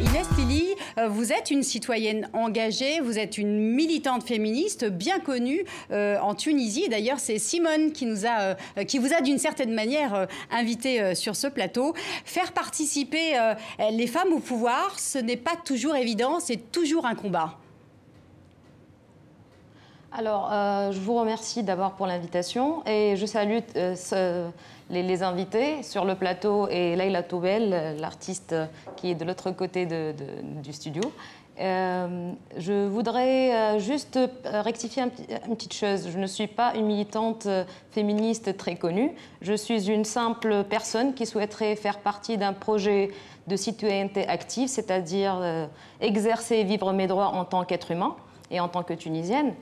Inès Lili, vous êtes une citoyenne engagée, vous êtes une militante féministe bien connue en Tunisie. D'ailleurs, c'est Simone qui vous a d'une certaine manière invité sur ce plateau. Faire participer les femmes au pouvoir, ce n'est pas toujours évident, c'est toujours un combat. Alors, je vous remercie d'abord pour l'invitation et je salue les invités sur le plateau et Leïla Toubel, l'artiste qui est de l'autre côté du studio. Je voudrais juste rectifier une petite chose. Je ne suis pas une militante féministe très connue. Je suis une simple personne qui souhaiterait faire partie d'un projet de citoyenneté active, c'est-à-dire exercer et vivre mes droits en tant qu'être humain et en tant que Tunisienne.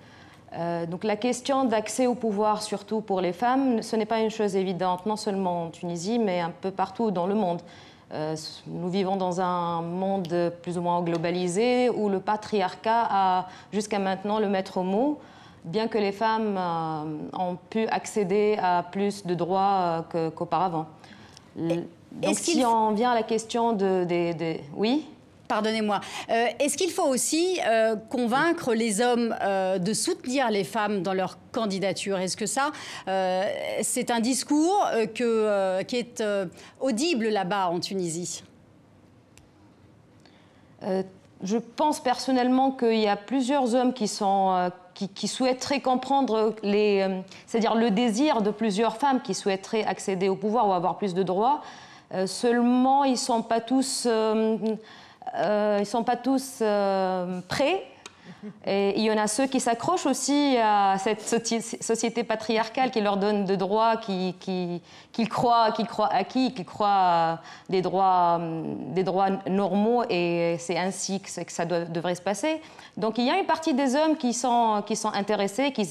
Donc la question d'accès au pouvoir, surtout pour les femmes, ce n'est pas une chose évidente, non seulement en Tunisie, mais un peu partout dans le monde. Nous vivons dans un monde plus ou moins globalisé où le patriarcat a jusqu'à maintenant le maître mot, bien que les femmes ont pu accéder à plus de droits qu'auparavant. Donc si on vient à la question Oui ? Pardonnez-moi. Est-ce qu'il faut aussi convaincre les hommes de soutenir les femmes dans leur candidature? Est-ce que ça, c'est un discours qui est audible là-bas en Tunisie? Je pense personnellement qu'il y a plusieurs hommes qui souhaiteraient comprendre c'est-à-dire le désir de plusieurs femmes qui souhaiteraient accéder au pouvoir ou avoir plus de droits. Seulement, ils ne sont pas tous... prêts. Et il y en a ceux qui s'accrochent aussi à cette société patriarcale qui leur donne de droits qu'ils croient acquis, qu'ils croient à des droits normaux, et c'est ainsi que ça devrait se passer. Donc il y a une partie des hommes qui sont intéressés, qui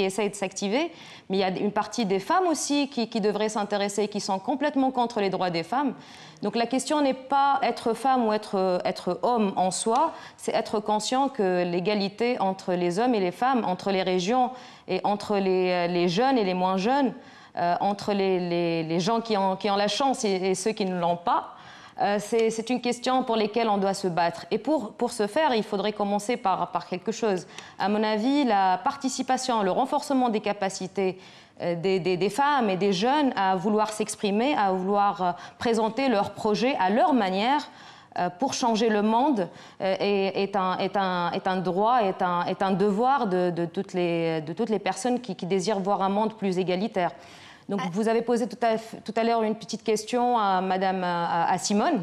essayent de s'activer, mais il y a une partie des femmes aussi qui devraient s'intéresser, qui sont complètement contre les droits des femmes. Donc la question n'est pas être femme ou être homme en soi, c'est être conscient que l'égalité entre les hommes et les femmes, entre les régions et entre les jeunes et les moins jeunes, entre les gens qui ont la chance et ceux qui ne l'ont pas, c'est une question pour laquelle on doit se battre. Et pour ce faire, il faudrait commencer par quelque chose. À mon avis, la participation, le renforcement des capacités des femmes et des jeunes à vouloir s'exprimer, à vouloir présenter leurs projets à leur manière pour changer le monde est un droit, est un devoir de toutes les personnes qui désirent voir un monde plus égalitaire. Donc vous avez posé tout à l'heure une petite question à Simone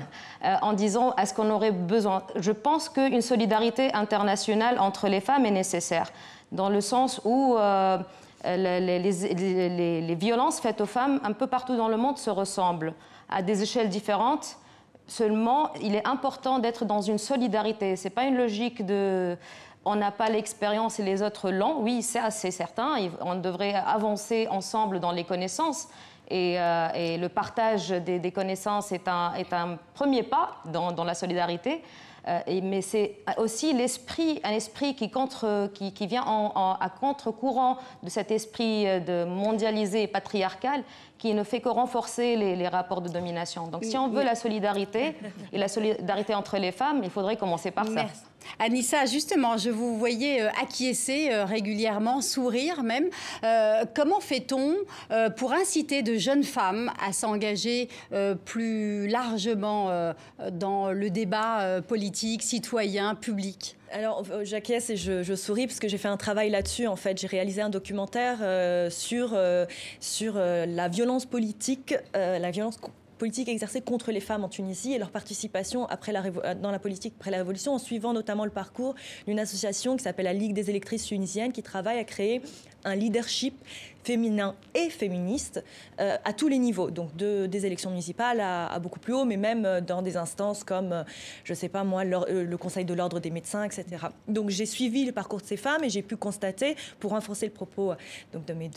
en disant est-ce qu'on aurait besoin. Je pense qu'une solidarité internationale entre les femmes est nécessaire, dans le sens où les violences faites aux femmes un peu partout dans le monde se ressemblent à des échelles différentes. Seulement, il est important d'être dans une solidarité. Ce n'est pas une logique de « on n'a pas l'expérience et les autres l'ont ». Oui, c'est certain. On devrait avancer ensemble dans les connaissances. Et le partage des connaissances est un premier pas dans la solidarité. Mais c'est aussi un esprit qui vient à contre-courant de cet esprit de mondialisé et patriarcal qui ne fait que renforcer les rapports de domination. Donc si on veut la solidarité et la solidarité entre les femmes, il faudrait commencer par ça. Merci. Anissa, justement, je vous voyais acquiescer régulièrement, sourire même. Comment fait-on pour inciter de jeunes femmes à s'engager plus largement dans le débat politique, citoyen, public ? Alors, j'acquiesce et je souris parce que j'ai fait un travail là-dessus. En fait, j'ai réalisé un documentaire sur la violence politique, exercée contre les femmes en Tunisie et leur participation dans la politique après la Révolution, en suivant notamment le parcours d'une association qui s'appelle la Ligue des électrices tunisiennes, qui travaille à créer un leadership féminin et féministe à tous les niveaux, donc des élections municipales à beaucoup plus haut, mais même dans des instances comme, je ne sais pas moi, le Conseil de l'ordre des médecins, etc. Donc j'ai suivi le parcours de ces femmes et j'ai pu constater, pour renforcer le propos donc, de mes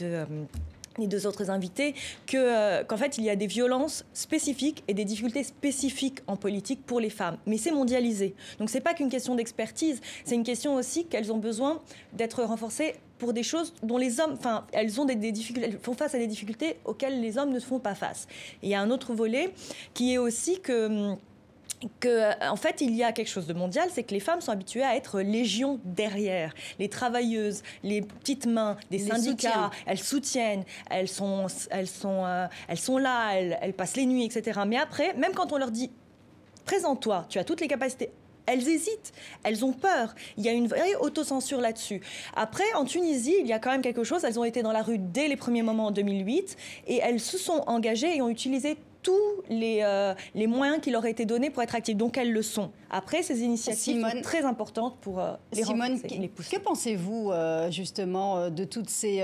deux autres invités, qu'en fait, il y a des violences spécifiques et des difficultés spécifiques en politique pour les femmes. Mais c'est mondialisé. Donc, ce n'est pas qu'une question d'expertise, c'est une question aussi qu'elles ont besoin d'être renforcées pour des choses dont les hommes, elles ont des difficultés, elles font face à des difficultés auxquelles les hommes ne font pas face. Et il y a un autre volet qui est aussi que en fait, il y a quelque chose de mondial, c'est que les femmes sont habituées à être légion derrière. Les travailleuses, les petites mains des syndicats, elles soutiennent, elles sont là, elles passent les nuits, etc. Mais après, même quand on leur dit « présente-toi, tu as toutes les capacités », elles hésitent, elles ont peur. Il y a une vraie autocensure là-dessus. Après, en Tunisie, il y a quand même quelque chose. Elles ont été dans la rue dès les premiers moments en 2008 et elles se sont engagées et ont utilisé tous les moyens qui leur étaient donnés pour être actives. Donc, elles le sont. Après, ces initiatives sont très importantes pour les renforcer, les pousser. Que pensez-vous, justement, de toutes ces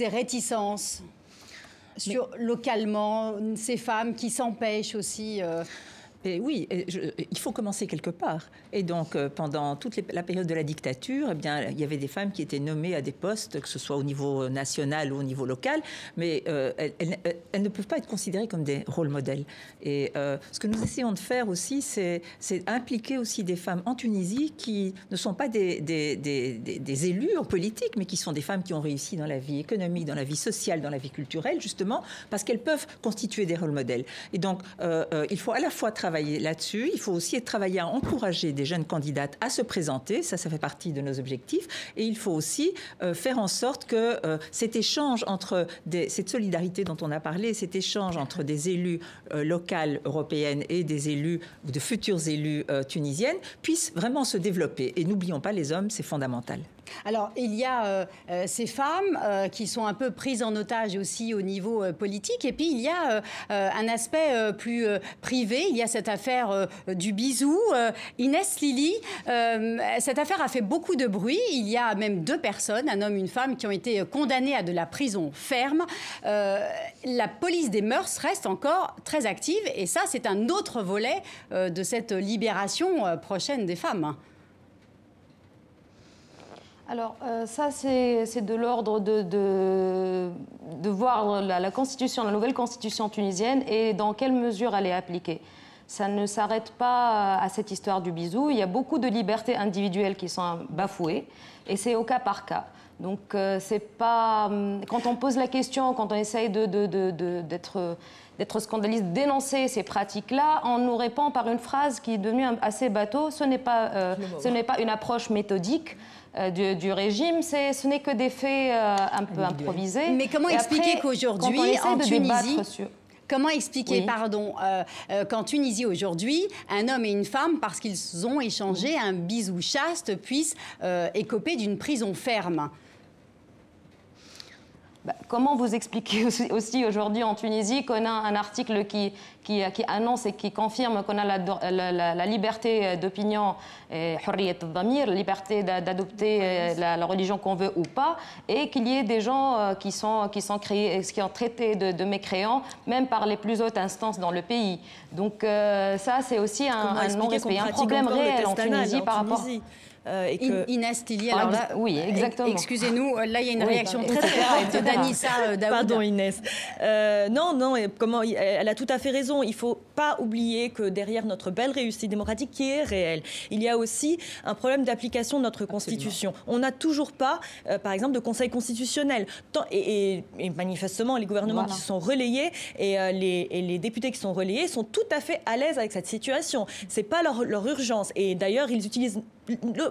réticences localement, ces femmes qui s'empêchent aussi Et oui, il faut commencer quelque part. Et donc, pendant toute la période de la dictature, eh bien, il y avait des femmes qui étaient nommées à des postes, que ce soit au niveau national ou au niveau local, mais elles ne peuvent pas être considérées comme des rôles modèles. Et ce que nous essayons de faire aussi, c'est impliquer aussi des femmes en Tunisie qui ne sont pas des élus en politique, mais qui sont des femmes qui ont réussi dans la vie économique, dans la vie sociale, dans la vie culturelle, justement, parce qu'elles peuvent constituer des rôles modèles. Et donc, il faut à la fois travailler là-dessus. Il faut aussi travailler à encourager des jeunes candidates à se présenter. Ça fait partie de nos objectifs. Et il faut aussi faire en sorte que cet échange entre cette solidarité dont on a parlé, cet échange entre des élus locales européennes et des élus ou de futurs élus tunisiennes puisse vraiment se développer. Et n'oublions pas les hommes, c'est fondamental. Alors, il y a ces femmes qui sont un peu prises en otage aussi au niveau politique. Et puis, il y a un aspect plus privé. Il y a cette affaire du bisou. Inès Lili, cette affaire a fait beaucoup de bruit. Il y a même 2 personnes, un homme et une femme, qui ont été condamnées à de la prison ferme. La police des mœurs reste encore très active. Et ça, c'est un autre volet de cette libération prochaine des femmes. Alors, ça, c'est de l'ordre de voir la constitution, la nouvelle constitution tunisienne et dans quelle mesure elle est appliquée. Ça ne s'arrête pas à cette histoire du bisou. Il y a beaucoup de libertés individuelles qui sont bafouées et c'est au cas par cas. Donc, c'est pas... Quand on pose la question, quand on essaye d'être scandaliste, dénoncer ces pratiques-là, on nous répond par une phrase qui est devenue assez bateau. Ce n'est pas une approche méthodique du régime, ce n'est que des faits un peu improvisés. Mais comment expliquer qu'aujourd'hui, en Tunisie... Comment expliquer, pardon, qu'en Tunisie aujourd'hui, un homme et une femme, parce qu'ils ont échangé un bisou chaste, puissent écoper d'une prison ferme? Comment vous expliquer aussi aujourd'hui en Tunisie qu'on a un article qui annonce et qui confirme qu'on a la liberté d'opinion, la liberté d'adopter la religion qu'on veut ou pas, et qu'il y ait des gens qui ont traité de mécréants, même par les plus hautes instances dans le pays. Donc ça, c'est aussi un non-respect, un problème réel en Tunisie par rapport... Inès Lili, alors là, oui, exactement. Excusez-nous, là il y a une réaction très forte d'Anissa Daoud. Pardon Inès. Non, elle a tout à fait raison. Il ne faut pas oublier que derrière notre belle réussite démocratique qui est réelle, il y a aussi un problème d'application de notre Constitution. On n'a toujours pas, par exemple, de Conseil constitutionnel. Et manifestement, les gouvernements qui se sont relayés et les députés qui sont relayés sont tout à fait à l'aise avec cette situation. Ce n'est pas leur urgence. Et d'ailleurs, ils utilisent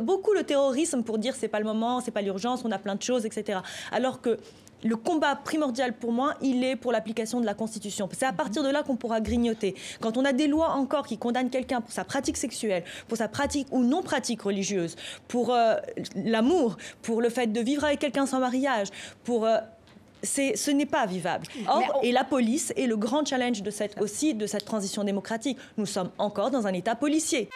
beaucoup le terrorisme pour dire c'est pas le moment, c'est pas l'urgence, on a plein de choses, etc. Alors que le combat primordial pour moi, il est pour l'application de la Constitution. C'est à partir de là qu'on pourra grignoter. Quand on a des lois encore qui condamnent quelqu'un pour sa pratique sexuelle, pour sa pratique ou non-pratique religieuse, pour l'amour, pour le fait de vivre avec quelqu'un sans mariage, pour... ce n'est pas vivable. Or, et la police est le grand challenge de cette transition démocratique. Nous sommes encore dans un État policier.